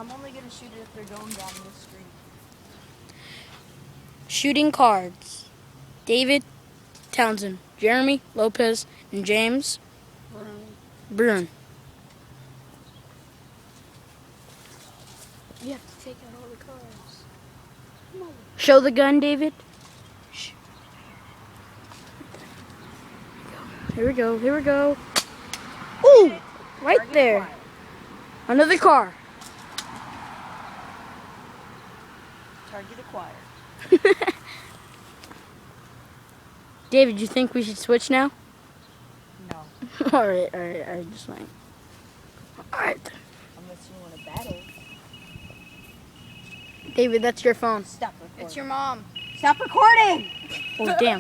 I'm only going to shoot it if they're going down the street. Shooting cards. David Townsend, Jeremy Lopez, and James Bruin. You have to take out all the cards. Come on. Show the gun, David. Shh. Here we go. Here we go. Ooh, right there. Another car. Target acquired. David, you think we should switch now? No. all right. I just went. All right. Unless you want to battle. David, that's your phone. Stop recording. It's your mom. Stop recording! Oh, damn.